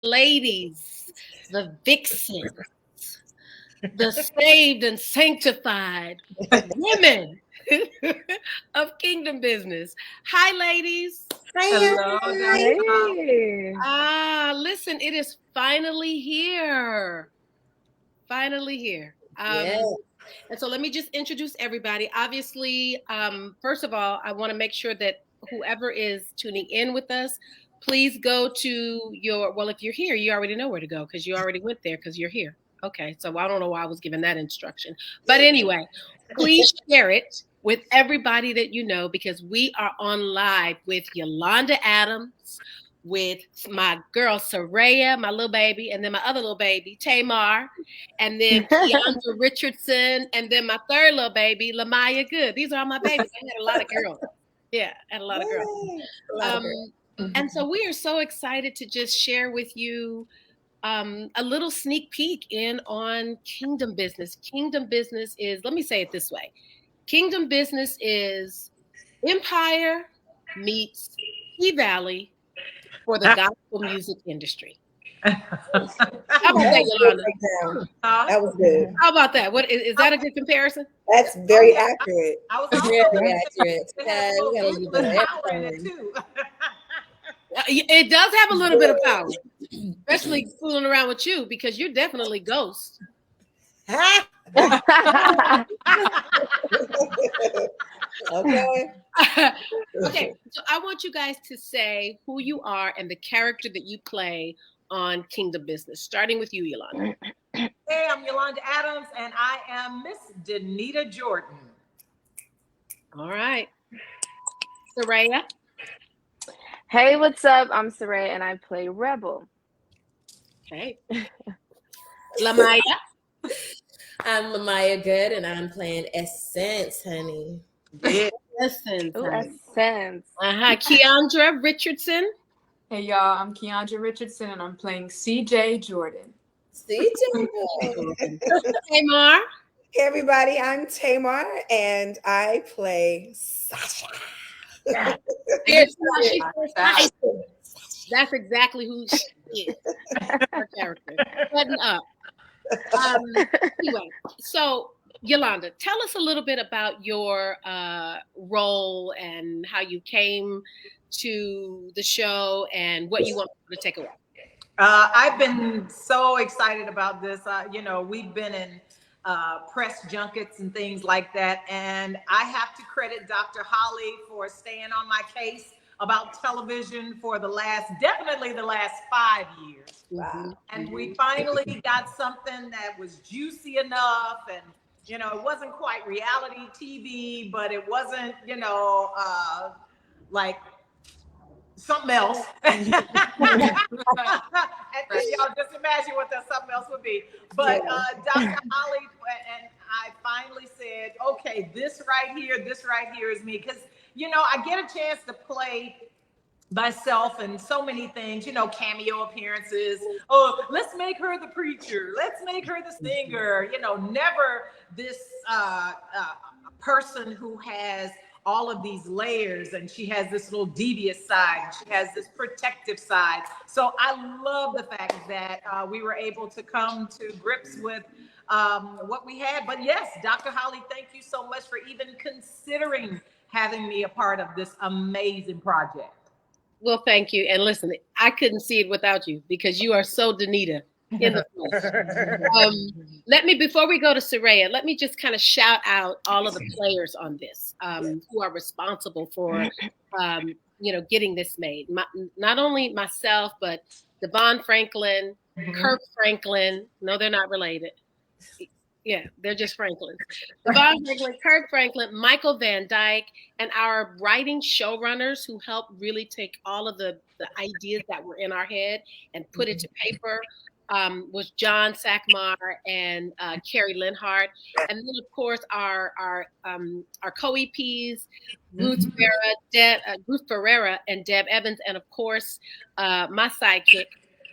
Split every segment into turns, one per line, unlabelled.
ladies, the vixens, the saved and sanctified women of Kingdom Business. Hi, ladies.
Hi,
Hello,
hi.
Dr.
Hey.
Listen, it is finally here. Finally here.
Yeah.
And so let me just introduce everybody. Obviously, first of all, I want to make sure that whoever is tuning in with us, please go to well, if you're here, you already know where to go because you already went there because you're here. Okay, so I don't know why I was given that instruction. But anyway, please share it with everybody that you know because we are on live with Yolanda Adams, with my girl Saraya, my little baby, and then my other little baby, Tamar, and then Keandra Richardson, and then my third little baby, Lamaya Good. These are all my babies. I had a lot of girls. Yeah, I had a lot of girls.
Yay. A lot of girls.
And so we are so excited to just share with you a little sneak peek in on Kingdom Business. Kingdom Business is, let me say it this way. Kingdom Business is Empire meets Key Valley for the gospel music industry. How about that, Yolanda?
That was good.
How about that? What is that a good comparison?
That's very accurate.
I was also
Very
thinking
accurate.
it has a
We gotta
little
use
bit of
that
power in it too.
It does have a little bit of power, especially fooling around with you because you're definitely ghost.
Okay.
Okay, so I want you guys to say who you are and the character that you play on Kingdom Business, starting with you, Yolanda.
Hey, I'm Yolanda Adams, and I am Miss Danita Jordan.
All right. Saraya.
Hey, what's up? I'm Saray and I play Rebel.
Okay. Lamaya.
I'm Lamaya Good, and I'm playing Essence, honey.
Yeah.
Essence.
Ooh, Essence.
Keandra Richardson.
Hey y'all, I'm Keandra Richardson and I'm playing CJ Jordan.
CJ.
Tamar.
Hey everybody, I'm Tamar, and I play Sasha.
That's exactly who she is. Her character. Button up. Anyway, so Yolanda, tell us a little bit about your role and how you came to the show and what you want people to take away.
I've been so excited about this. We've been in press junkets and things like that. And I have to credit Dr. Holly for staying on my case about television for definitely the last 5 years.
Wow.
And we finally got something that was juicy enough. And, it wasn't quite reality TV, but it wasn't, like something else. And y'all just imagine what that something else would be. But Dr. Holly and I finally said, okay, this right here is me. Because, I get a chance to play myself and so many things, cameo appearances. Oh, let's make her the preacher. Let's make her the singer. Never this person who has all of these layers, and she has this little devious side, she has this protective side. So I love the fact that we were able to come to grips with what we had. But yes, Dr. Holly, thank you so much for even considering having me a part of this amazing project.
Well, thank you. And listen, I couldn't see it without you because you are so Danita in the flesh. Before we go to Saraya, let me just kind of shout out all of the players on this who are responsible for, getting this made. Not only myself, but Devon Franklin, Kirk Franklin. No, they're not related. Yeah, they're just Franklin. Devon Franklin, Kirk Franklin, Michael Van Dyke, and our writing showrunners who helped really take all of the ideas that were in our head and put it to paper was John Sackmar and Carrie Linhart. And then, of course, our co-EPs, Ruth Ferreira and Deb Evans, and, of course, my sidekick,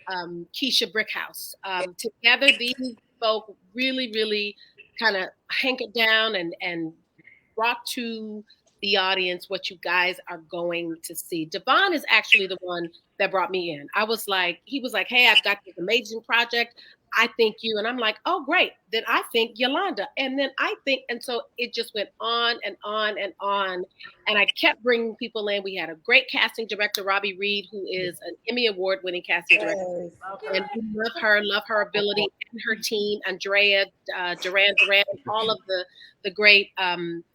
Keisha Brickhouse. Together, these folk really, really kind of hankered down and brought to the audience what you guys are going to see. Devon is actually the one that brought me in. He was like, hey, I've got this amazing project. I think you. And I'm like, oh, great. Then I think Yolanda. And then I think, and so it just went on and on and on. And I kept bringing people in. We had a great casting director, Robbie Reed, who is an Emmy Award winning casting director. And we love her ability and her team, Andrea, Duran, all of the great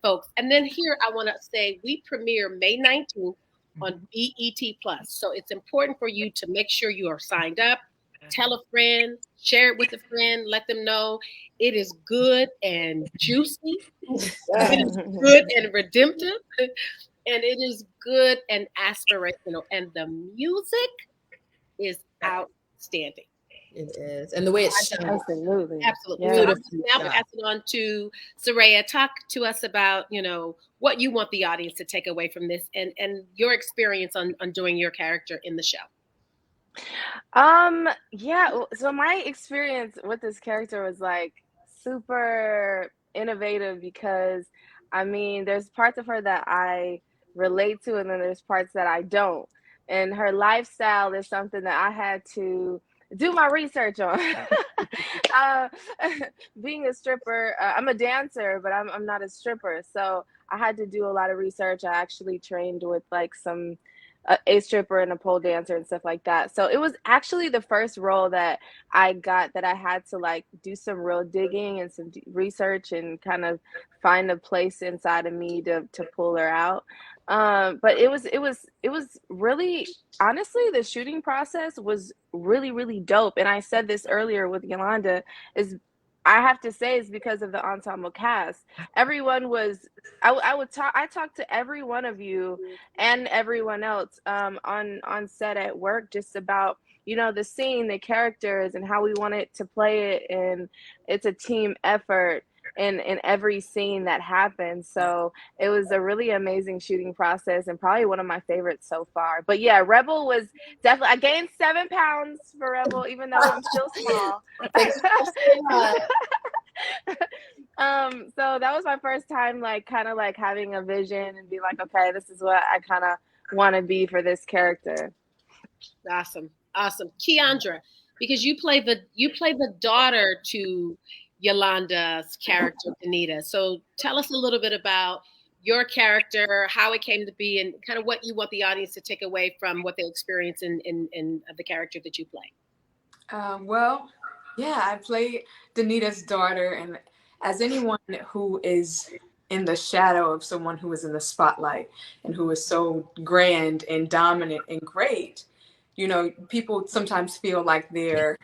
folks. And then here I want to say we premiere May 19th on BET Plus. So it's important for you to make sure you are signed up. Tell a friend, share it with a friend, let them know it is good and juicy. It is good and redemptive. And it is good and aspirational. And the music is outstanding.
It is. And the way it's shot.
Absolutely.
Absolutely.
Yeah.
So now we're passing on to Soraya. Talk to us about, what you want the audience to take away from this and your experience on doing your character in the show.
Yeah, so my experience with this character was like super innovative because there's parts of her that I relate to and then there's parts that I don't. And her lifestyle is something that I had to do my research on. Being a stripper, I'm a dancer, but I'm not a stripper. So I had to do a lot of research. I actually trained with like some a stripper and a pole dancer and stuff like that. So it was actually the first role that I got that I had to like do some real digging and some research and kind of find a place inside of me to pull her out. But it was really, honestly, the shooting process was really, really dope. And I said this earlier with Yolanda, I have to say it's because of the ensemble cast. Everyone was, I talked to every one of you and everyone else on set at work just about, the scene, the characters and how we wanted to play it. And it's a team effort in every scene that happens. So it was a really amazing shooting process and probably one of my favorites so far. But yeah, Rebel was definitely, I gained 7 pounds for Rebel, even though I'm still small. So that was my first time, like, kind of like having a vision and be like, okay, this is what I kind of want to be for this character.
Awesome. Keandra, because you play the daughter to Yolanda's character, Danita. So tell us a little bit about your character, how it came to be, and kind of what you want the audience to take away from what they experience in the character that you play.
I play Danita's daughter, and as anyone who is in the shadow of someone who is in the spotlight and who is so grand and dominant and great, people sometimes feel like they're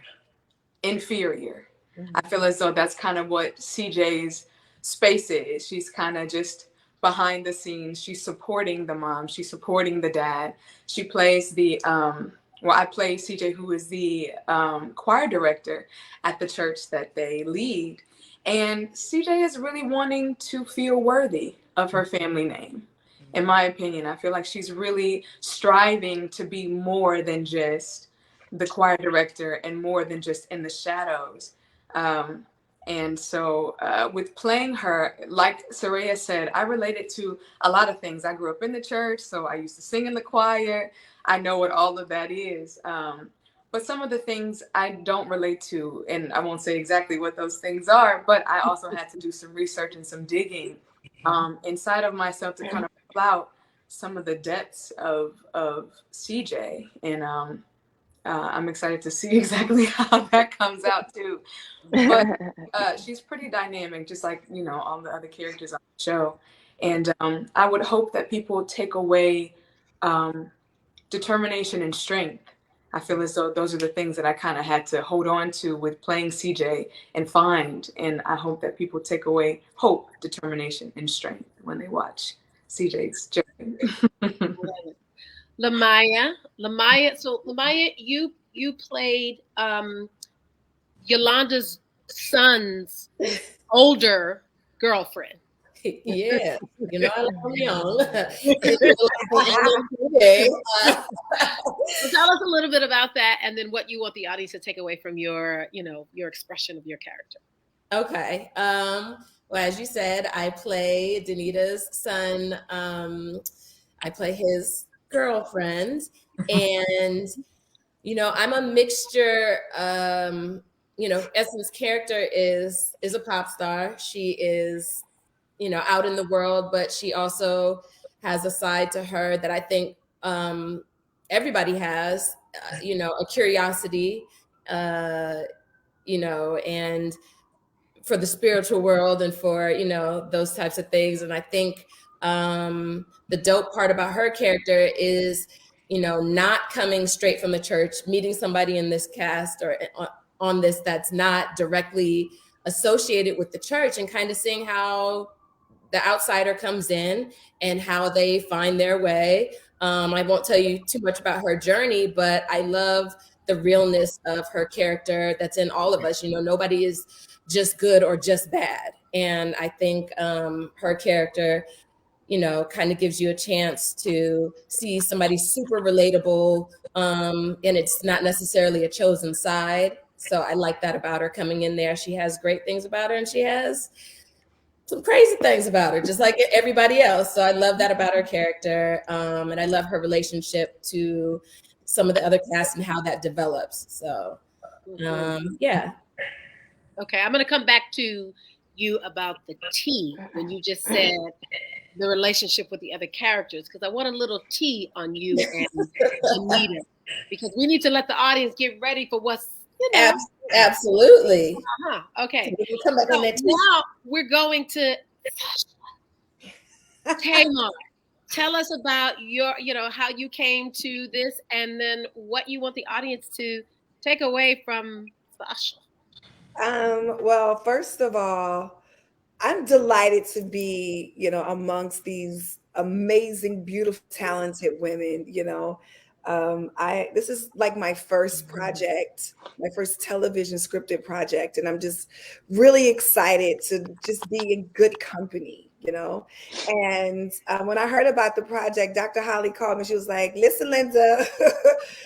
inferior. I feel as though that's kind of what CJ's space is. She's kind of just behind the scenes. She's supporting the mom. She's supporting the dad. She plays I play CJ, who is the choir director at the church that they lead. And CJ is really wanting to feel worthy of her family name. In my opinion, I feel like she's really striving to be more than just the choir director and more than just in the shadows. And so with playing her, like Soraya said, I related to a lot of things. I grew up in the church, so I used to sing in the choir. I know what all of that is. But some of the things I don't relate to, and I won't say exactly what those things are, but I also had to do some research and some digging inside of myself to kind of pull out some of the depths of CJ. And I'm excited to see exactly how that comes out too. But she's pretty dynamic, just like, all the other characters on the show. And I would hope that people take away determination and strength. I feel as though those are the things that I kind of had to hold on to with playing CJ and find. And I hope that people take away hope, determination, and strength when they watch CJ's journey.
Lamaya. So Lamaya, you played Yolanda's son's older girlfriend.
Yeah, I love them young.
So tell us a little bit about that, and then what you want the audience to take away from your expression of your character.
Okay. Well, as you said, I play Danita's son. I play his girlfriend, and I'm a mixture. Essence character is a pop star. She is, out in the world, but she also has a side to her that I think everybody has. A curiosity. And for the spiritual world and for those types of things. And I think the dope part about her character is not coming straight from the church, meeting somebody in this cast or on this that's not directly associated with the church, and kind of seeing how the outsider comes in and how they find their way. I won't tell you too much about her journey, but I love the realness of her character that's in all of us. Nobody is just good or just bad. And I think her character, kind of gives you a chance to see somebody super relatable. And it's not necessarily a chosen side. So I like that about her coming in there. She has great things about her, and she has some crazy things about her, just like everybody else. So I love that about her character. And I love her relationship to some of the other cast and how that develops. So, yeah.
Okay, I'm going to come back to you about the tea when you just said the relationship with the other characters, because I want a little tea on you and Anita, because we need to let the audience get ready for what's
Absolutely.
Okay.
Come back on that tea.
Now we're going to Tamar. Tell us about your, how you came to this, and then what you want the audience to take away from Sasha.
Well, first of all, I'm delighted to be, amongst these amazing, beautiful, talented women. This is like my first project, my first television scripted project, and I'm just really excited to just be in good company. And when I heard about the project, Dr. Holly called me. She was like, "Listen, Linda,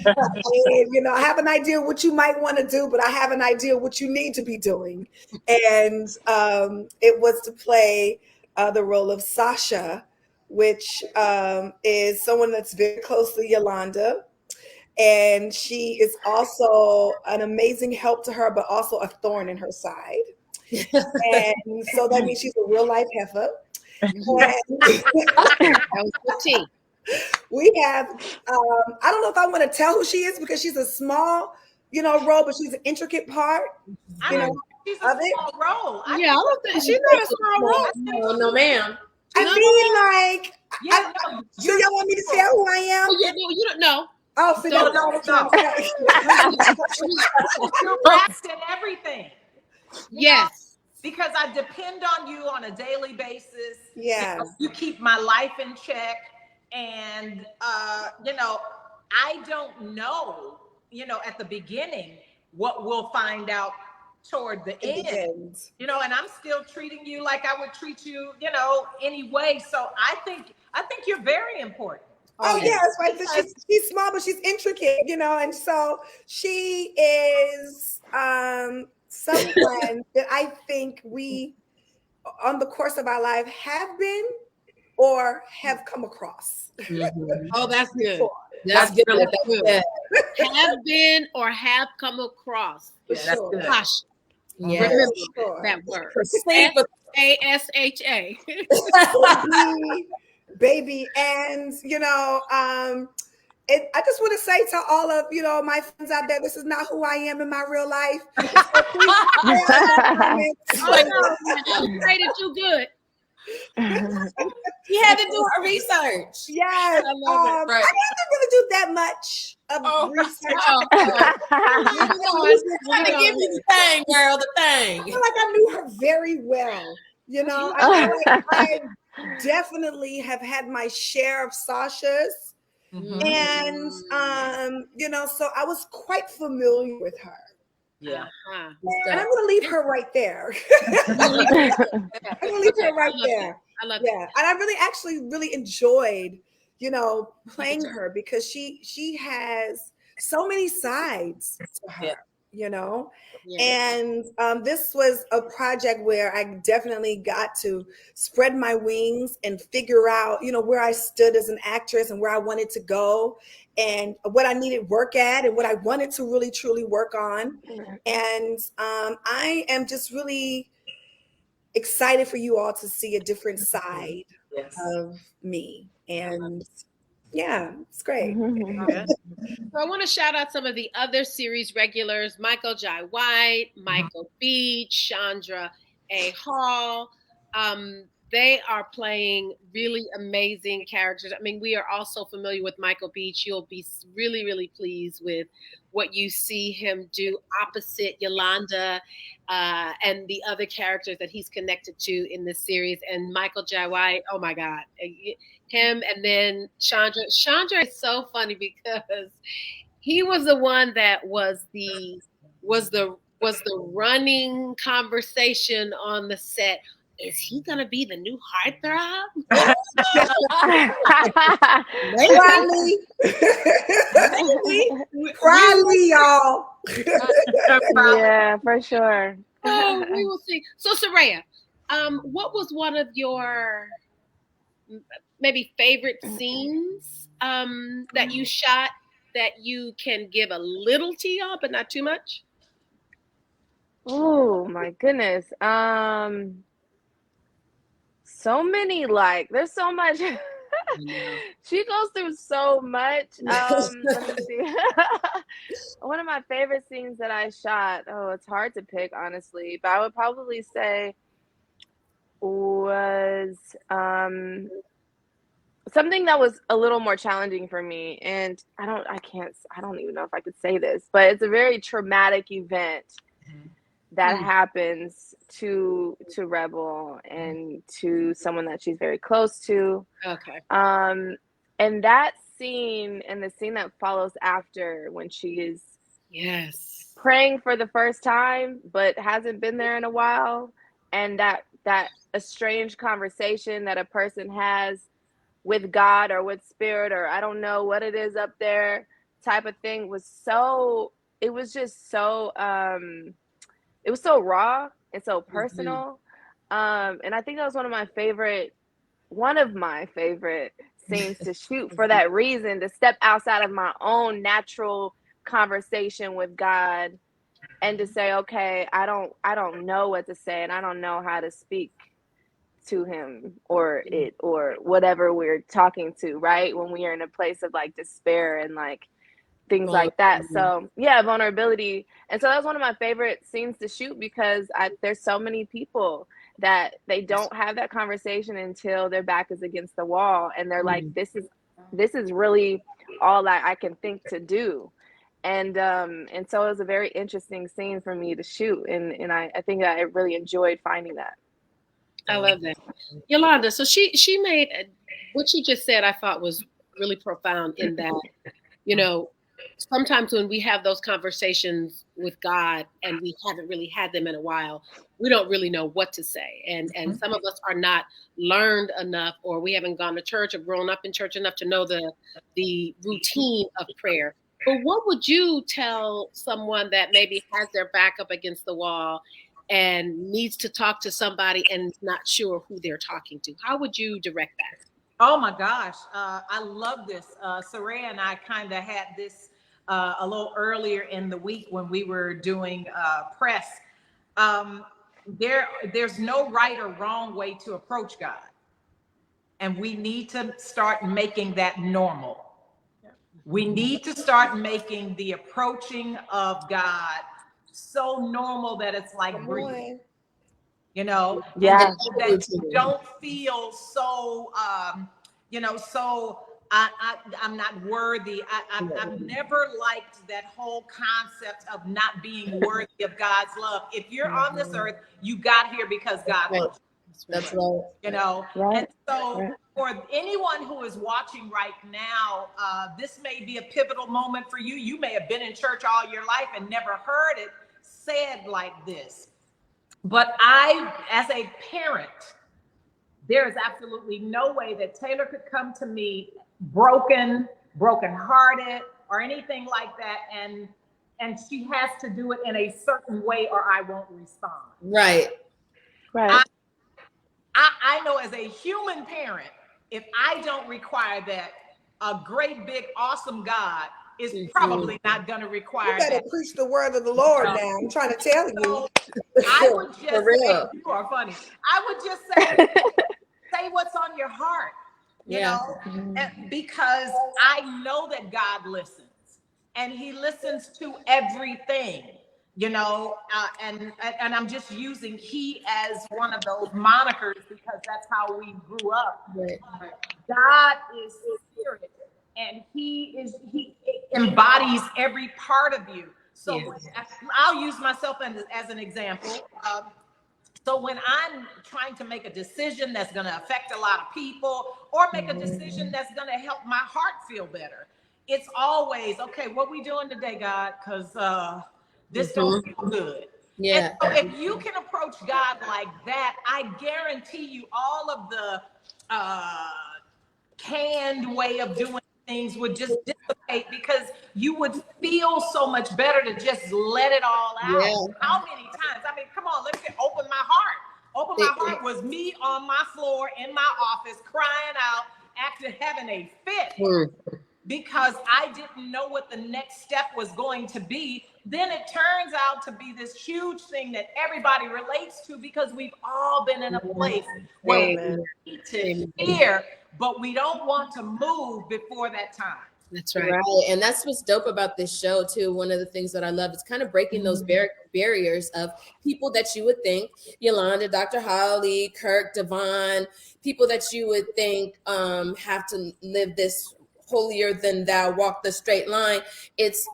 I have an idea what you might want to do, but I have an idea what you need to be doing." And it was to play the role of Sasha, which is someone that's very close to Yolanda. And she is also an amazing help to her, but also a thorn in her side. And so that means she's a real life heifer. We have, I don't know if I want to tell who she is, because she's a small, role, but she's an intricate part.
She's a small role.
I don't think she's not a small role.
No, ma'am.
I mean, do y'all want me to tell who I am?
You don't know.
Oh, so don't.
You're wrapped in everything.
Yes.
Because I depend on you on a daily basis.
Yeah.
You keep my life in check. And, I don't know, at the beginning what we'll find out toward the end. And I'm still treating you like I would treat you, anyway. So I think you're very important.
Oh, yes, right. So she's small, but she's intricate, and so she is someone that I think we, on the course of our life, have been or have come across.
Mm-hmm.
Oh, that's good.
That's good.
Have been or have come across.
That's good.
Gosh.
Yeah.
Remember that word. SASHA.
Baby. And, I just want to say to all of, my friends out there, this is not who I am in my real life.
I'm afraid that you good.
You had to do her research.
Yes.
I love it.
I didn't really do that much of research.
Trying to give you the thing, girl, the thing.
I feel like I knew her very well. I feel like I definitely have had my share of Sasha's.
Mm-hmm.
And, so I was quite familiar with her.
Yeah.
And I'm going to leave her right there. I'm going to leave her right there.
I love
it. And I really enjoyed, playing her, because she has so many sides to her. you know.
Yeah.
And this was a project where I definitely got to spread my wings and figure out, you know, where I stood as an actress and where I wanted to go and what I needed work at and what I wanted to really truly work on. And I am just really excited for you all to see a different side
Yes.
of me. And yeah, it's great.
Yeah.
So I want to shout out some of the other series regulars: Michael Jai White, Michael Beach, Chandra A. Hall. They are playing really amazing characters. I mean, we are also familiar with Michael Beach. You'll be really, really pleased with what you see him do opposite Yolanda and the other characters that he's connected to in this series. And Michael Jai White, oh my God, him, and then Chandra. Chandra is so funny because he was the one that was the running conversation on the set. Is he gonna be the new heartthrob?
Probably. Probably, y'all.
Yeah, for sure.
Oh, we will see. So, Soraya, what was one of your maybe favorite scenes that you shot that you can give a little tea on, but not too much?
Oh my goodness. So many, like there's so much. She goes through so much. Let me see. One of my favorite scenes that I shot, oh, it's hard to pick honestly, but I would probably say was something that was a little more challenging for me. And I don't even know if I could say this, but it's a very traumatic event that happens to Rebel and to someone that she's very close to.
Okay.
And that scene and the scene that follows after, when she is praying for the first time but hasn't been there in a while, and that estranged conversation that a person has with God or with spirit, or I don't know what it is up there type of thing, was so, it was just so it was so raw and so personal. And I think that was one of my favorite scenes to shoot for that reason, to step outside of my own natural conversation with God and to say, okay, I don't know what to say, and I don't know how to speak to him or it or whatever we're talking to, right? When we are in a place of like despair and like things like that. So yeah, vulnerability. And so that was one of my favorite scenes to shoot, because there's so many people that they don't have that conversation until their back is against the wall and they're like, this is really all I can think to do. And so it was a very interesting scene for me to shoot, and I think I really enjoyed finding that.
I love that. Yolanda, so she made what she just said, I thought was really profound, in that, you know, sometimes when we have those conversations with God and we haven't really had them in a while, we don't really know what to say. And some of us are not learned enough, or we haven't gone to church or grown up in church enough to know the routine of prayer. But what would you tell someone that maybe has their back up against the wall and needs to talk to somebody and is not sure who they're talking to? How would you direct that?
Oh my gosh, I love this. Soraya and I kind of had this a little earlier in the week when we were doing press. There's no right or wrong way to approach God, and we need to start making that normal. We need to start making the approaching of God so normal that it's like breathing. You know,
Yeah.
and so that you don't feel so, so I'm not worthy. I've never liked that whole concept of not being worthy of God's love. If you're on this earth, you got here because God loves you.
That's right.
You know,
Right.
and so for anyone who is watching right now, this may be a pivotal moment for you. You may have been in church all your life and never heard it said like this. But I, as a parent, there is absolutely no way that Taylor could come to me brokenhearted, or anything like that, and and she has to do it in a certain way or I won't respond.
Right.
I know as a human parent, if I don't require that, a great big awesome God is probably not going to require
that. You better preach the word of the Lord now. I'm trying to tell you.
I would just say, you are funny. I would just say what's on your heart, you know, because I know that God listens and he listens to everything, you know, and I'm just using he as one of those monikers because that's how we grew up.
Right.
God is spirit and he embodies every part of you. So I'll use myself as an example. So when I'm trying to make a decision that's going to affect a lot of people or make a decision that's going to help my heart feel better, it's always, okay, what we doing today, God? Because this don't feel good.
Yeah.
And so if you can approach God like that, I guarantee you all of the canned way of doing things would just dissipate because you would feel so much better to just let it all out.
Yeah.
How many times? I mean, come on, let me open my heart. Open my heart was me on my floor in my office crying out after having a fit because I didn't know what the next step was going to be. Then it turns out to be this huge thing that everybody relates to because we've all been in a place where we need to hear, but we don't want to move before that time.
That's right.
Right. And that's what's dope about this show, too. One of the things that I love is kind of breaking those barriers of people that you would think, Yolanda, Dr. Holly, Kirk, Devon, people that you would think have to live this holier than thou, walk the straight line. It's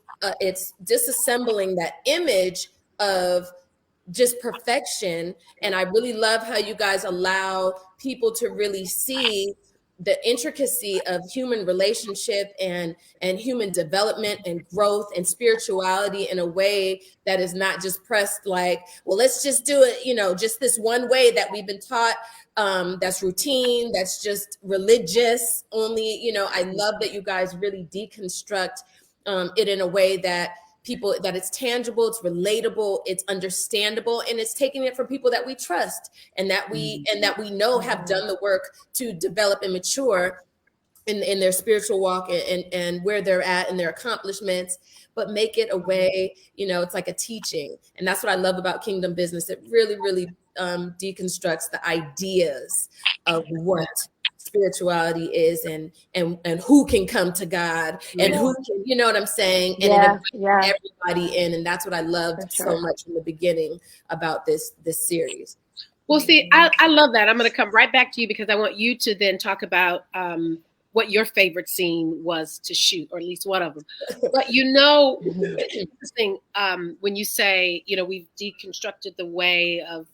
disassembling that image of just perfection. And I really love how you guys allow people to really see the intricacy of human relationship and human development and growth and spirituality in a way that is not just pressed like, well, let's just do it, you know, just this one way that we've been taught. That's routine, that's just religious only. You know, I love that you guys really deconstruct it in a way that it's tangible, it's relatable, it's understandable, and it's taking it from people that we trust and that we know have done the work to develop and mature in their spiritual walk and where they're at and their accomplishments, but make it a way, you know, it's like a teaching. And that's what I love about Kingdom Business. It really, really deconstructs the ideas of what spirituality is and who can come to God and who can, you know what I'm saying? And everybody in. And that's what I loved so much in the beginning about this series.
Well, see, I love that. I'm going to come right back to you because I want you to then talk about what your favorite scene was to shoot, or at least one of them. But you know, it's interesting when you say, you know, we've deconstructed the way of,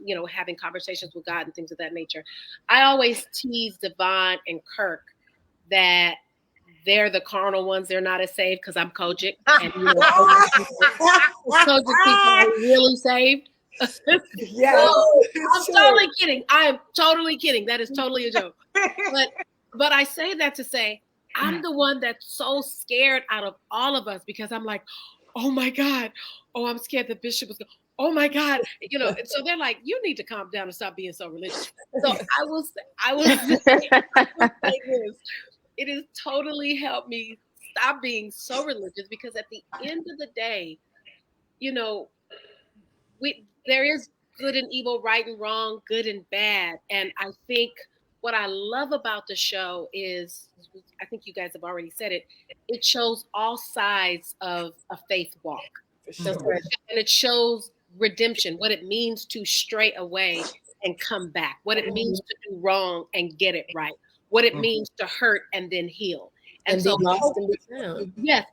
you know, having conversations with God and things of that nature. I always tease Devon and Kirk that they're the carnal ones. They're not as saved because I'm Kojic. And you know, Kojic people are really saved.
Yeah,
so, I'm totally kidding. I am totally kidding. That is totally a joke. But I say that to say I'm the one that's so scared out of all of us because I'm like, oh my God. Oh, I'm scared the bishop was going. Oh my God, you know, so they're like, you need to calm down and stop being so religious. So I will say this. It has totally helped me stop being so religious because at the end of the day, you know, there is good and evil, right and wrong, good and bad. And I think what I love about the show is, I think you guys have already said it, it shows all sides of a faith walk.
Sure.
And it shows redemption, what it means to stray away and come back, what it means to do wrong and get it right, what it means to hurt and then heal.
And so be lost and be found.
Yes,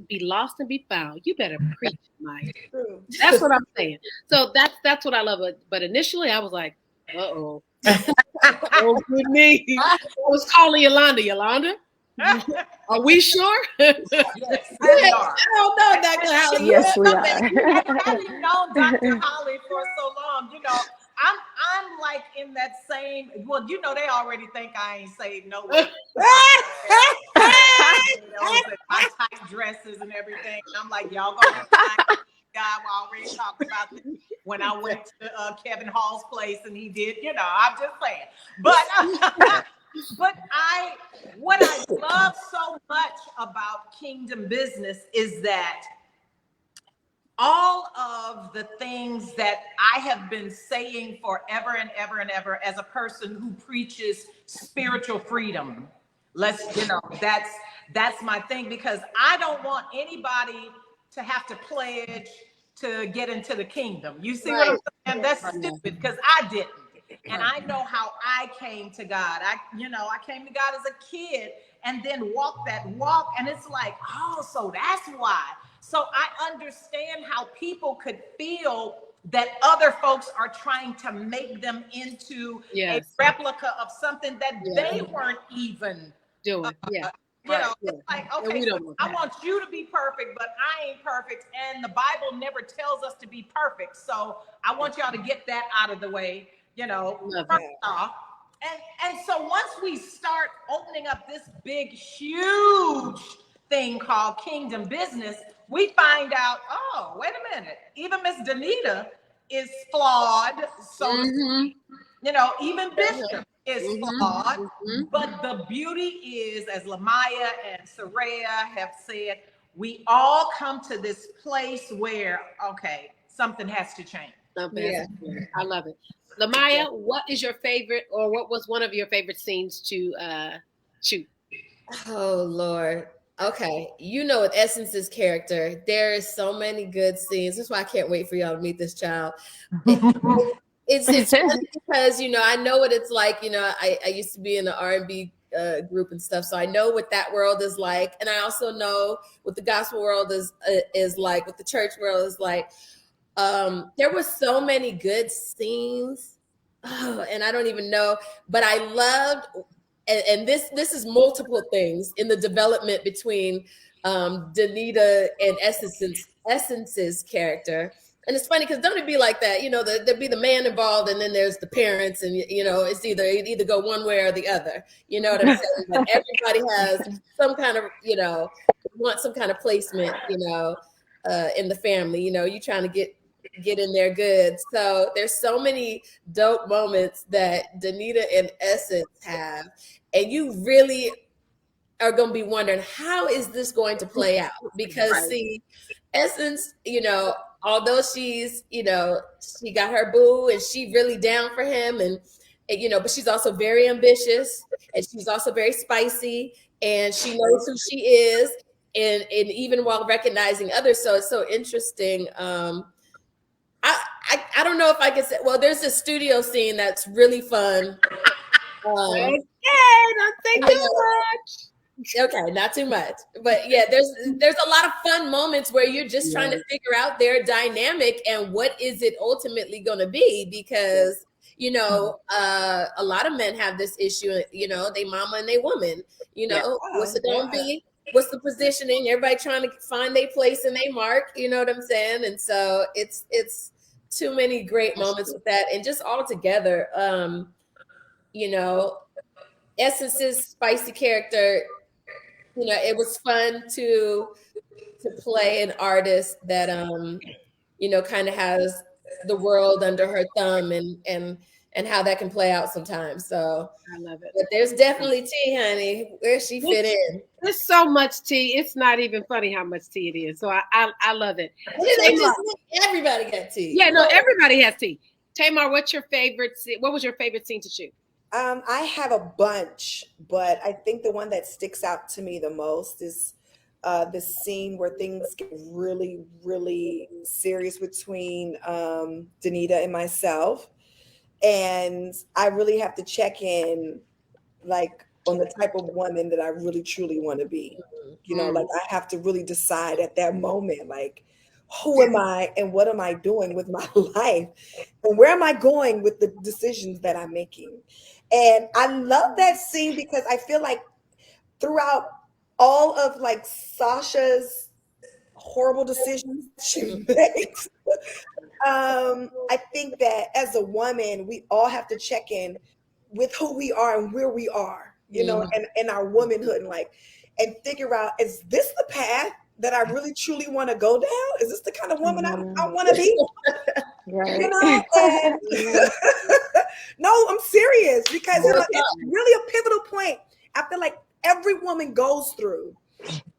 be lost and be found. You better preach, Mike. That's what I'm saying. So that's what I love. But initially I was like, uh-oh. Oh, good me. I was calling Yolanda. Are we sure?
Yes, we are.
I don't know, Dr. Holly.
Yes, we are.
Having known Dr. Holly for so long, you know, I'm like in that same, well, you know, they already think I ain't saved no way. My tight dresses and everything. And I'm like, y'all gonna have time. God, we already talked about this when I went to Kevin Hall's place and he did, you know, I'm just saying. But what I love so much about Kingdom Business is that all of the things that I have been saying forever and ever and ever as a person who preaches spiritual freedom. That's my thing, because I don't want anybody to have to pledge to get into the kingdom. You see what I'm saying? That's stupid, because I didn't. And I know how I came to God. I came to God as a kid and then walked that walk. And it's like, oh, so that's why. So I understand how people could feel that other folks are trying to make them into a replica of something that they weren't even
doing.
It's like, okay, so I want you to be perfect, but I ain't perfect. And the Bible never tells us to be perfect. So I want y'all to get that out of the way, first off. And so once we start opening up this big, huge thing called Kingdom Business, we find out, oh, wait a minute, even Miss Danita is flawed. So, even Bishop is flawed. But the beauty is, as Lamaya and Saraya have said, we all come to this place where, okay, something has to change.
I love it. Lamaya, what is your favorite, or what was one of your favorite scenes to shoot?
Oh, Lord. Okay. With Essence's character, there is so many good scenes. That's why I can't wait for y'all to meet this child. It's funny because, I know what it's like. I used to be in the R&B group and stuff. So I know what that world is like. And I also know what the gospel world is like, what the church world is like. There were so many good scenes. And I don't even know, but I loved, and this is multiple things in the development between Danita and Essence's character. And it's funny because don't it be like that? There'd be the man involved, and then there's the parents, and it's either go one way or the other. You know what I'm saying? But everybody has some kind of want some kind of placement, in the family. You trying to get in there good. So there's so many dope moments that Danita and Essence have, and you really are going to be wondering, how is this going to play out? Because see, Essence, although she's, she got her boo and she really down for him, and but she's also very ambitious, and she's also very spicy, and she knows who she is, and even while recognizing others. So it's so interesting. I don't know if I can say, well, there's a studio scene that's really fun.
Don't say too much.
Okay, not too much. But yeah, there's a lot of fun moments where you're just trying to figure out their dynamic and what is it ultimately going to be, because a lot of men have this issue, they mama and they woman, what's it going to be? What's the positioning? Everybody trying to find their place and their mark, you know what I'm saying? And so it's too many great moments with that. And just all together, Essence's spicy character, it was fun to play an artist that, kind of has the world under her thumb, and how that can play out sometimes. So
I love it.
But there's definitely tea, honey, where she fit in.
There's so much tea. It's not even funny how much tea it is. So I love it.
Everybody got tea.
Yeah, no, everybody has tea. Tamar, what's your favorite? What was your favorite scene to shoot?
I have a bunch, but I think the one that sticks out to me the most is this scene where things get really, really serious between Danita and myself. And I really have to check in, like, on the type of woman that I really, truly want to be. Like, I have to really decide at that moment, like, who am I and what am I doing with my life? And where am I going with the decisions that I'm making? And I love that scene because I feel like throughout all of, like, Sasha's horrible decisions she makes, I think that as a woman, we all have to check in with who we are and where we are, you know, and our womanhood, and figure out, is this the path that I really truly want to go down? Is this the kind of woman I want to be?
Right.
You know, and no, I'm serious, because it's really a pivotal point. I feel like every woman goes through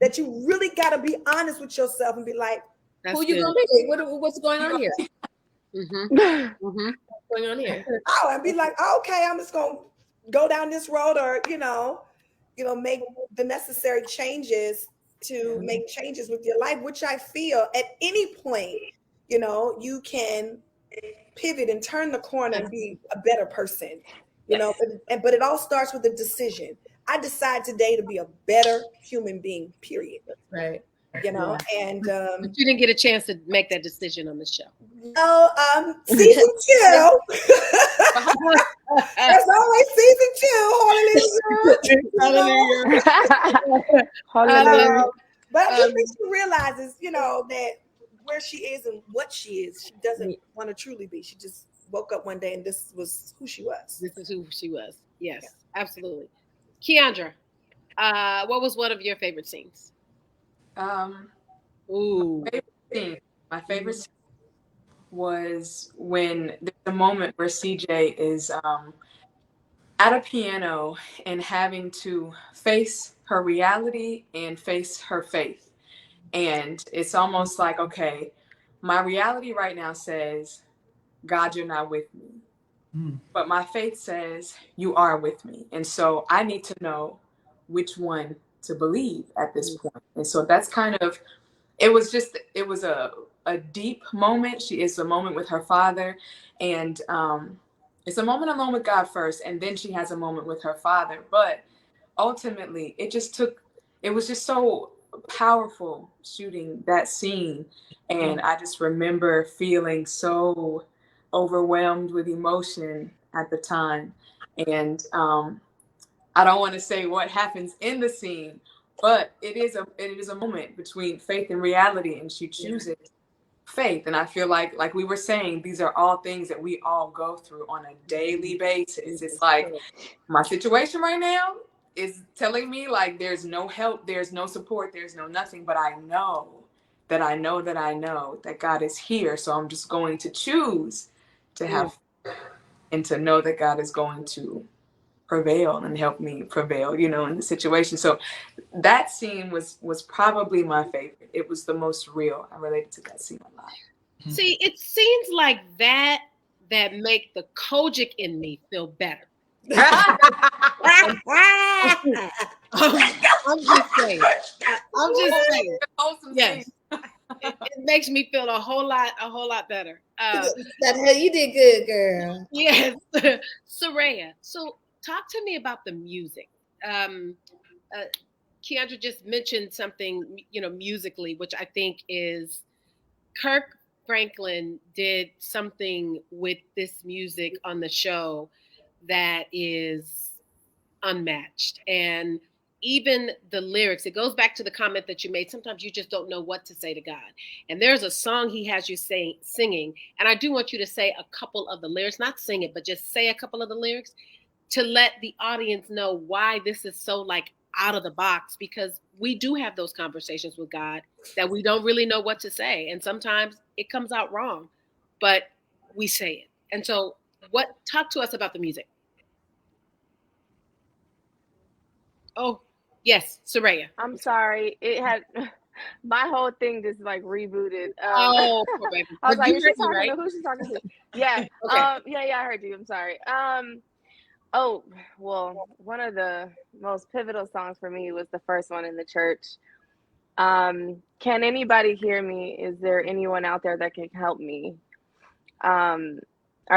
that. You really got to be honest with yourself and be like,
who you gonna be? What's going on here?
Mm-hmm.
What's going on here?
Oh, and be like, oh, okay, I'm just gonna go down this road, or make the necessary changes to make changes with your life, which I feel at any point, you can pivot and turn the corner and be a better person, but it all starts with a decision. I decide today to be a better human being, period.
Right.
And
but you didn't get a chance to make that decision on the show.
No, season 2. There's always season 2. Hallelujah. But I think she realizes, that where she is and what she is, she doesn't want to truly be. She just woke up one day and this was who she was.
This is who she was. Yes, absolutely. Keandra, what was one of your favorite scenes?
My favorite scene was when there's a moment where CJ is at a piano and having to face her reality and face her faith. And it's almost like, okay, my reality right now says, God, you're not with me. But my faith says, you are with me. And so I need to know which one to believe at this point. And so that's kind of, it was a deep moment. She is a moment with her father. And it's a moment alone with God first. And then she has a moment with her father. But ultimately, it was just so powerful shooting that scene. And I just remember feeling so overwhelmed with emotion at the time. And I don't want to say what happens in the scene, but it is a moment between faith and reality, and she chooses faith. And I feel like we were saying, these are all things that we all go through on a daily basis. It's like my situation right now is telling me like there's no help, there's no support, there's no nothing, but I know that God is here. So I'm just going to choose to have and to know that God is going to prevail and help me prevail, in the situation. So that scene was probably my favorite. It was the most real. I related to that scene a lot.
See, it seems like that make the Kojic in me feel better. I'm just saying. Yes. It makes me feel a whole lot better.
You did good, girl.
Yes. Soraya, so talk to me about the music. Keandra just mentioned something, musically, which I think is Kirk Franklin did something with this music on the show that is unmatched. And even the lyrics, it goes back to the comment that you made. Sometimes you just don't know what to say to God. And there's a song he has you singing. And I do want you to say a couple of the lyrics, not sing it, but just say a couple of the lyrics to let the audience know why this is so like out of the box, because we do have those conversations with God that we don't really know what to say. And sometimes it comes out wrong, but we say it. And so talk to us about the music. Oh, yes, Soraya.
I'm sorry. It had my whole thing just like rebooted.
Poor baby.
I was
like,
who's she talking to? Yeah. Okay. Yeah, I heard you. I'm sorry. Oh, well, one of the most pivotal songs for me was the first one in the church. Can anybody hear me? Is there anyone out there that can help me? Are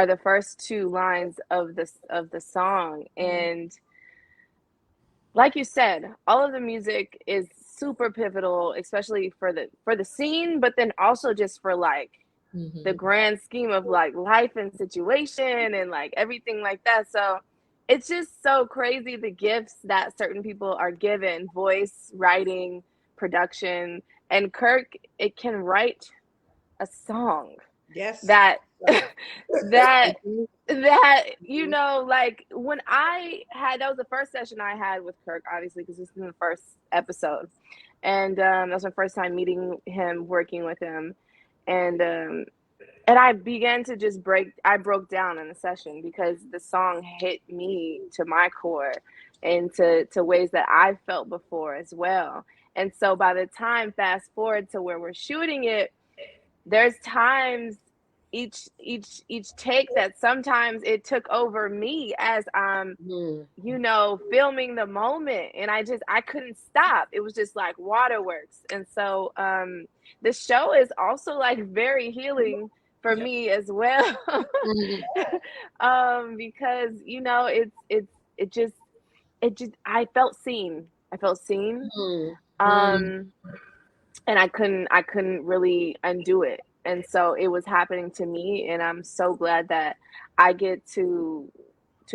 the first two lines of the song. And like you said, all of the music is super pivotal, especially for the scene, but then also just for like the grand scheme of like life and situation and like everything like that. So it's just so crazy the gifts that certain people are given: voice, writing, production. And Kirk, it can write a song.
Yes.
that that you know, like when I had, that was the first session I had with Kirk, obviously, because this is the first episode, and that was my first time meeting him, working with him, and I began to just I broke down in the session because the song hit me to my core and to ways that I felt before as well. And so by the time, fast forward to where we're shooting it, there's times each take that sometimes it took over me as you know, filming the moment, and I couldn't stop. It was just like waterworks. And so the show is also like very healing for me as well. Because you know, it just I felt seen. I felt seen. And I couldn't really undo it. And so it was happening to me, and I'm so glad that I get to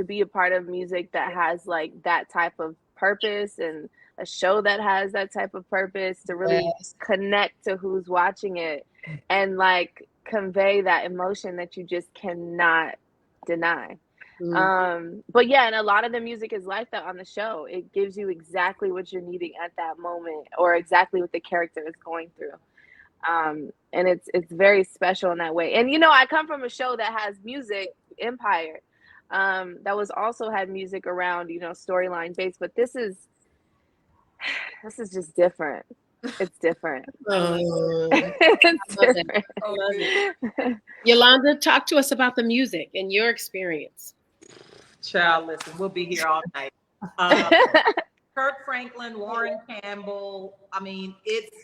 be a part of music that has like that type of purpose, and a show that has that type of purpose to really connect to who's watching it and like convey that emotion that you just cannot deny. But yeah, and a lot of the music is like that on the show. It gives you exactly what you're needing at that moment, or exactly what the character is going through. And it's very special in that way. And you know, I come from a show that has music, Empire, that was also had music around, you know, storyline based, but this is just different. It's different. It's different.
Yolanda, talk to us about the music and your experience.
Child, listen, we'll be here all night. Kirk Franklin, Warren Campbell. I mean, it's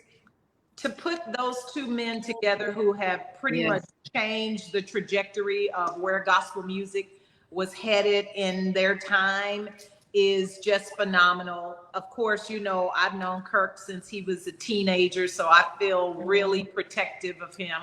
to put those two men together who have pretty much changed the trajectory of where gospel music was headed in their time is just phenomenal. Of course, you know, I've known Kirk since he was a teenager, so I feel really protective of him.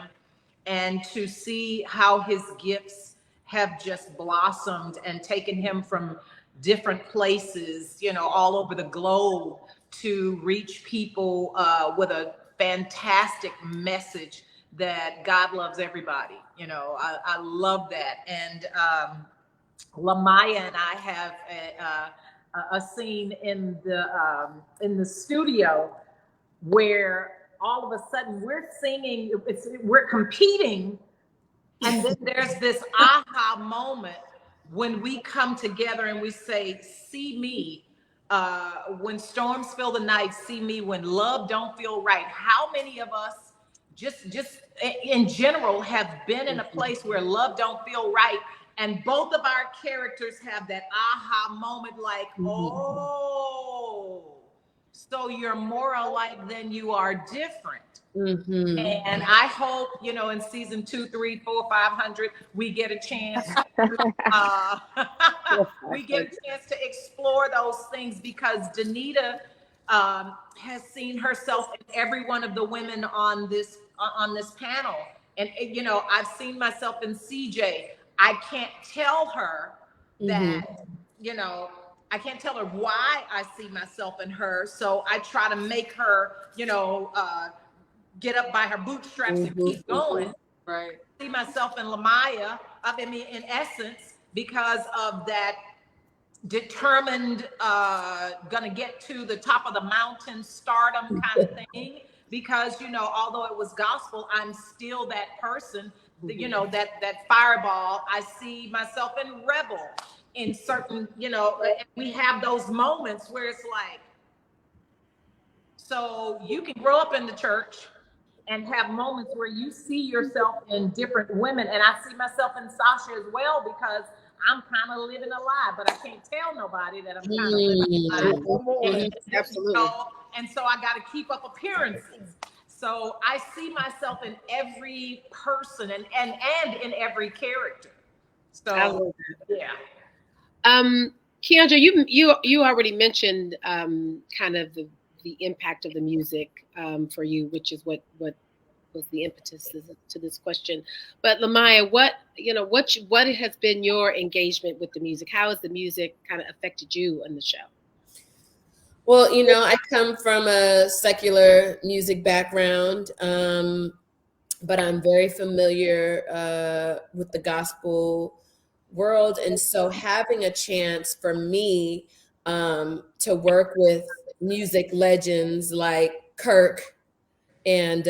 And to see how his gifts have just blossomed and taken him from different places, you know, all over the globe to reach people with a fantastic message that God loves everybody. You know, I love that. And Lamaya and I have a scene in the studio where all of a sudden we're singing, we're competing, and then there's this aha moment when we come together and we say, see me, when storms fill the night, see me when love don't feel right. How many of us just in general have been in a place where love don't feel right, and both of our characters have that aha moment, like, oh, so you're more alike than you are different. And I hope, you know, in season 2, 3, 4, 500, we get a chance. We get a chance to explore those things, because Danita has seen herself in every one of the women on this panel, and you know, I've seen myself in CJ. I can't tell her that, you know, I can't tell her why I see myself in her, so I try to make her, you know, get up by her bootstraps and keep going.
Right.
See myself in Lamaya, I mean, in essence, because of that determined, gonna get to the top of the mountain stardom kind of thing. Because, you know, although it was gospel, I'm still that person, you know, that fireball. I see myself in Rebel in certain, you know, we have those moments where it's like, so you can grow up in the church and have moments where you see yourself in different women. And I see myself in Sasha as well, because I'm kind of living a lie, but I can't tell nobody that I'm kind of living a lie.
Absolutely.
And so I got to keep up appearances. So I see myself in every person and in every character. So yeah.
Keandra, you already mentioned kind of the impact of the music for you, which is what was the impetus to this question. But Lamaya, what has been your engagement with the music? How has the music kind of affected you in the show?
Well, you know, I come from a secular music background. but I'm very familiar with the gospel world. And so having a chance for me to work with music legends like Kirk and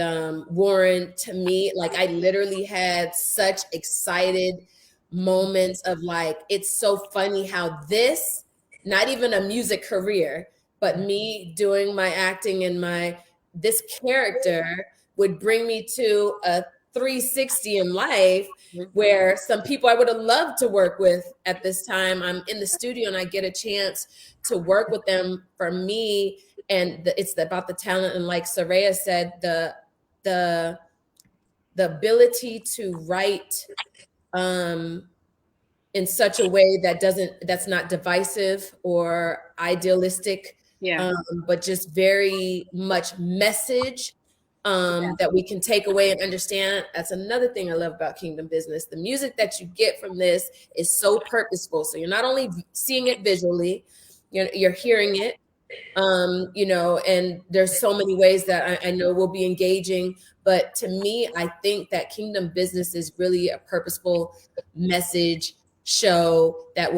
Warren, to me, like I literally had such excited moments of like, it's so funny how this, not even a music career, but me doing my acting and this character would bring me to a 360 in life where some people I would have loved to work with at this time, I'm in the studio and I get a chance to work with them. For me, and it's about the talent, and like Saraya said, the ability to write in such a way that's not divisive or idealistic, but just very much message that we can take away and understand. That's another thing I love about Kingdom Business. The music that you get from this is so purposeful. So you're not only seeing it visually, you're hearing it, and there's so many ways that I know will be engaging. But to me, I think that Kingdom Business is really a purposeful message show that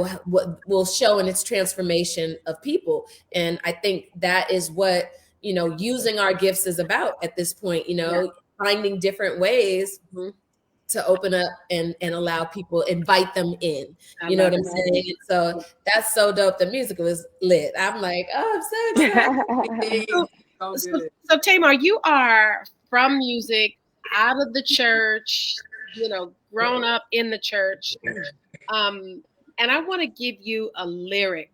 will show in its transformation of people. And I think that is what, using our gifts is about at this point, finding different ways to open up and allow people, invite them in. You know what I'm saying? And so that's so dope. The music was lit. I'm like, oh, I'm so excited.
So Tamar, you are from music, out of the church, grown up in the church. And I want to give you a lyric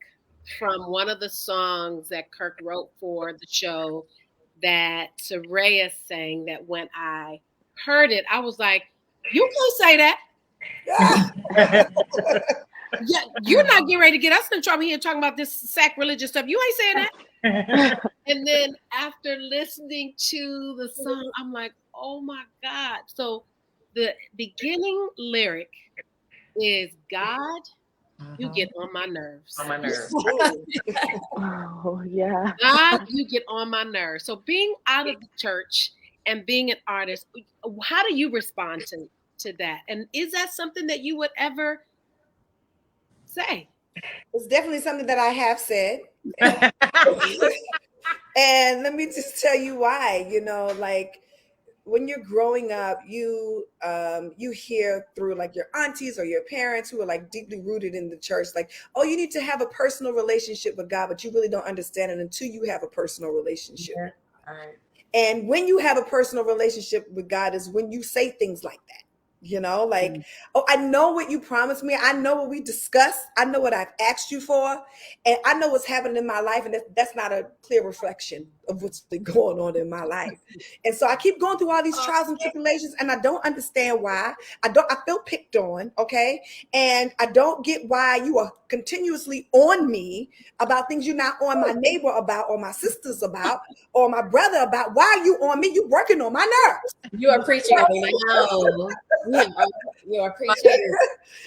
from one of the songs that Kirk wrote for the show that Saraya sang, that when I heard it, I was like, you can't say that. Yeah, you're not getting ready to get us in trouble here talking about this sacrilegious stuff. You ain't saying that. And then after listening to the song, I'm like, oh my God. So the beginning lyric is, God, you get on my nerves.
On my nerves.
Oh, yeah.
God, you get on my nerves. So being out of the church and being an artist, how do you respond to that? And is that something that you would ever say?
It's definitely something that I have said. And let me just tell you why. Like when you're growing up, you hear through like your aunties or your parents who are like deeply rooted in the church, like, oh, you need to have a personal relationship with God, but you really don't understand it until you have a personal relationship.
Yeah. All right.
And when you have a personal relationship with God is when you say things like that. Like, oh, I know what you promised me. I know what we discussed. I know what I've asked you for. And I know what's happening in my life. And that's not a clear reflection of what's been going on in my life. And so I keep going through all these trials and tribulations, and I don't understand why. I feel picked on, okay? And I don't get why you are continuously on me about things you're not on my neighbor about, or my sisters about, or my brother about. Why are you on me? You working on my nerves.
You are preaching now. You are preaching.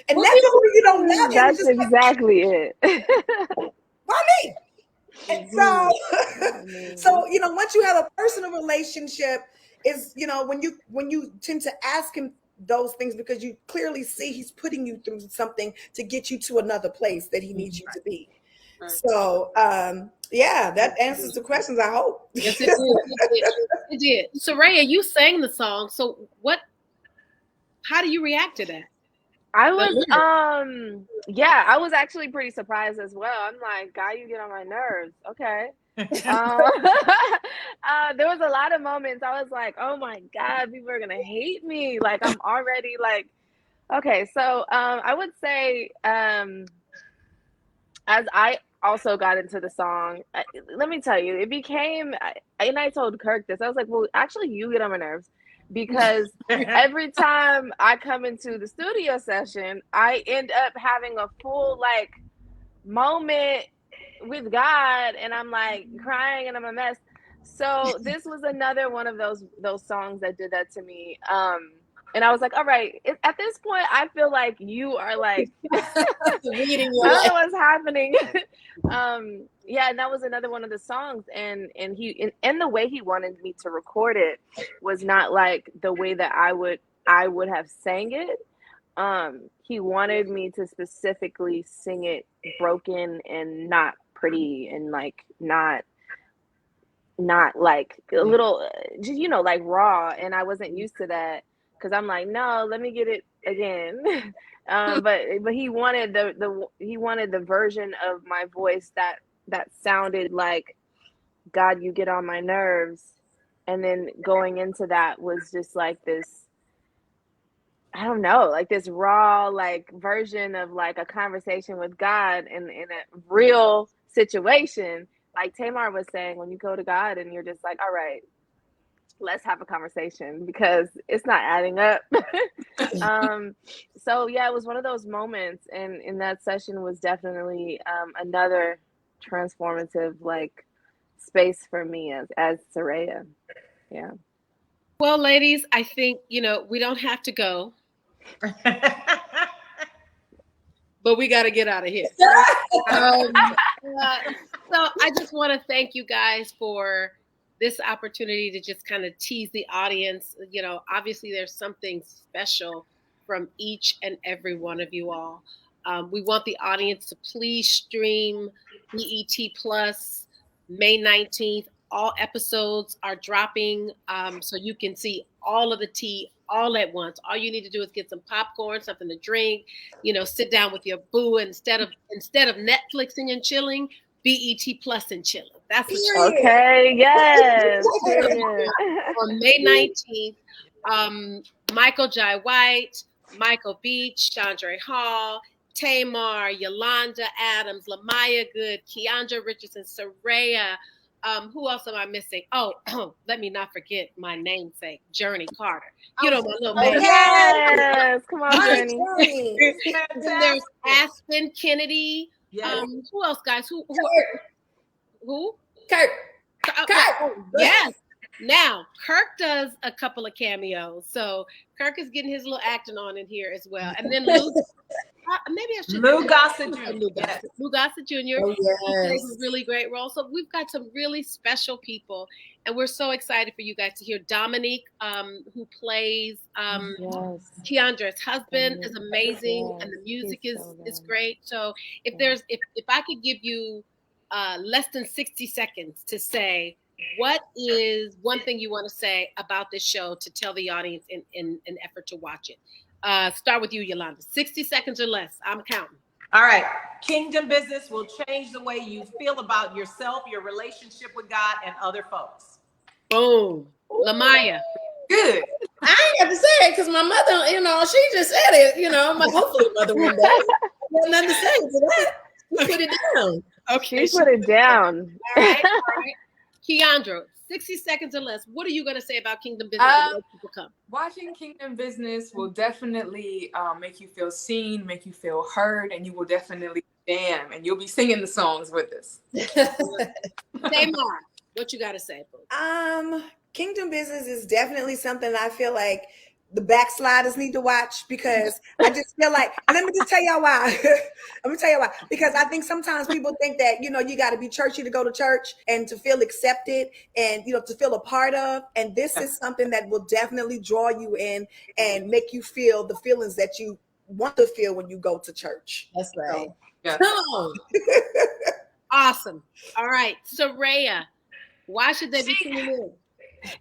And that's what you don't love.
That's exactly it.
Why me? And so, once you have a personal relationship, is when you tend to ask him those things because you clearly see he's putting you through something to get you to another place that he needs you to be. Right. So, that answers the questions, I hope.
Yes, it did. It did. Saraya, you sang the song. So how do you react to that?
I was, I was actually pretty surprised as well. I'm like, God, you get on my nerves. Okay. There was a lot of moments I was like, oh my God, people are going to hate me. Like, I'm already like, okay. So, I would say, as I also got into the song, let me tell you, it became, and I told Kirk this, I was like, well, actually you get on my nerves. Because every time I come into the studio session, I end up having a full like moment with God, and I'm like crying and I'm a mess. So this was another one of those songs that did that to me. And I was like, all right, at this point, I feel like you are like,
Reading
I
your
don't
life.
know what's happening. Yeah, and that was another one of the songs. And the way he wanted me to record it was not like the way that I would have sang it. He wanted me to specifically sing it broken and not pretty and like not like a little, just, you know, like raw. And I wasn't used to that because I'm like, no, let me get it again. But he wanted he wanted the version of my voice that sounded like, God, you get on my nerves. And then going into that was just like this, I don't know, like this raw, like version of like a conversation with God in a real situation. Like Tamar was saying, when you go to God and you're just like, all right, let's have a conversation because it's not adding up. So yeah, it was one of those moments, and in that session was definitely another transformative like space for me as Soraya. Yeah.
Well, ladies, I think, you know, we don't have to go, but we got to get out of here. So I just want to thank you guys for this opportunity to just kind of tease the audience. You know, obviously there's something special from each and every one of you all. We want the audience to please stream BET Plus May 19th. All episodes are dropping, so you can see all of the tea all at once. All you need to do is get some popcorn, something to drink, you know, sit down with your boo instead of Netflixing and chilling, BET Plus and chilling. That's what.
Okay. Yes. Period.
On May 19th, Michael Jai White, Michael Beach, Chandra Hall, Tamar, Yolanda Adams, Lamaya Good, Keandra Richardson, Soraya. Who else am I missing? Oh, let me not forget my namesake, Journey Carter. You know, my little baby.
Yes. Come on, Journey.
Then there's Aspen Kennedy.
Yes.
Who else, guys? Who?
Kurt.
Yes. Now, Kirk does a couple of cameos. So Kirk is getting his little acting on in here as well. And then Lou, maybe I should.
Lou Gossett Jr.
Lou Gossett Jr.
Oh, yes.
Plays a really great role. So we've got some really special people. And we're so excited for you guys to hear Dominique, who plays Keandra's husband, is amazing. And the music is great. So if I could give you less than 60 seconds to say, what is one thing you want to say about this show to tell the audience in an effort to watch it? Start with you, Yolanda. 60 seconds or less. I'm counting.
All right. Kingdom Business will change the way you feel about yourself, your relationship with God, and other folks.
Boom. Lamaya.
Good.
I ain't got to say it because my mother, you know, she just said it. You know, my hopefully mother one day. Got nothing to say to that. You put it down.
Okay.
She put it down.
All right. Keandra, 60 seconds or less. What are you going to say about Kingdom Business and what people come?
Watching Kingdom Business will definitely make you feel seen, make you feel heard, and you will definitely jam, and you'll be singing the songs with us.
Tamar, what you got to say?
Kingdom Business is definitely something I feel like the backsliders need to watch, because I just feel like, and let me just tell y'all why. Let me tell you why. Because I think sometimes people think that, you know, you got to be churchy to go to church and to feel accepted and, you know, to feel a part of. And this is something that will definitely draw you in and make you feel the feelings that you want to feel when you go to church.
That's right.
So,
Yeah.
Come on.
Awesome. All right. Soraya, why should they be tuning in?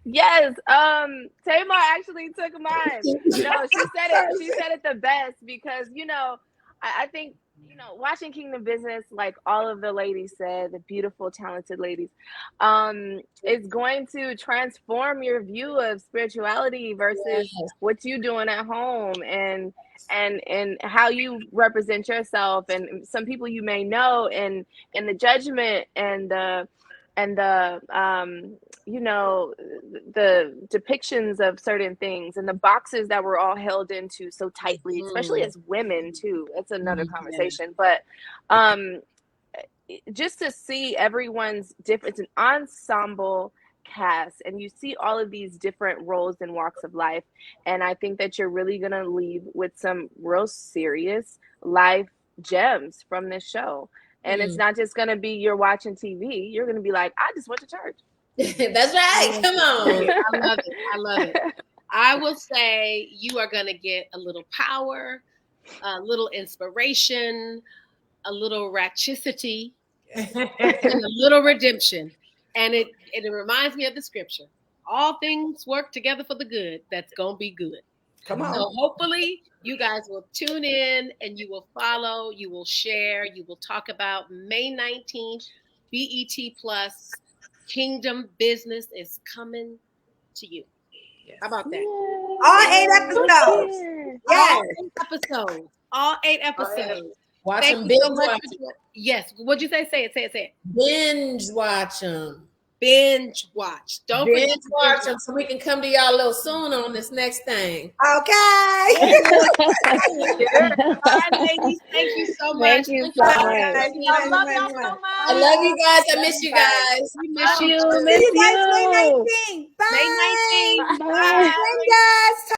Yes, Tamar actually took mine. No, she said it the best, because, you know, I think, you know, watching Kingdom Business, like all of the ladies said, the beautiful, talented ladies, is going to transform your view of spirituality versus what you doing at home, and how you represent yourself, and some people you may know, and the judgment and the you know, the depictions of certain things and the boxes that we're all held into so tightly, especially as women too. That's another conversation. But just to see everyone's different, it's an ensemble cast and you see all of these different roles and walks of life. And I think that you're really going to leave with some real serious life gems from this show. And it's not just going to be you're watching TV. You're going to be like, I just went to church.
That's right. Come on.
I love it. I love it. I will say you are going to get a little power, a little inspiration, a little ratchicity, and a little redemption. And it reminds me of the scripture. All things work together for the good. That's going to be good.
Come on.
So hopefully you guys will tune in and you will follow, you will share, you will talk about May 19th, BET Plus, Kingdom Business is coming to you. How about that?
All 8 episodes. Yes.
All 8 episodes.
Watch
Thank
them,
you
binge
so much.
watch them.
Yes. What'd you say? Say it.
Binge watch them.
Binge watch. Don't
Binge
forget to
watch them so we can come to y'all a little soon on this next thing.
Okay.
Bye, ladies. Thank you so much.
Thank you so much.
I love y'all so much.
I love you guys. I miss you guys.
We miss you.
See you guys May 19th. Bye.
May 19th.
Bye.
Bye, guys.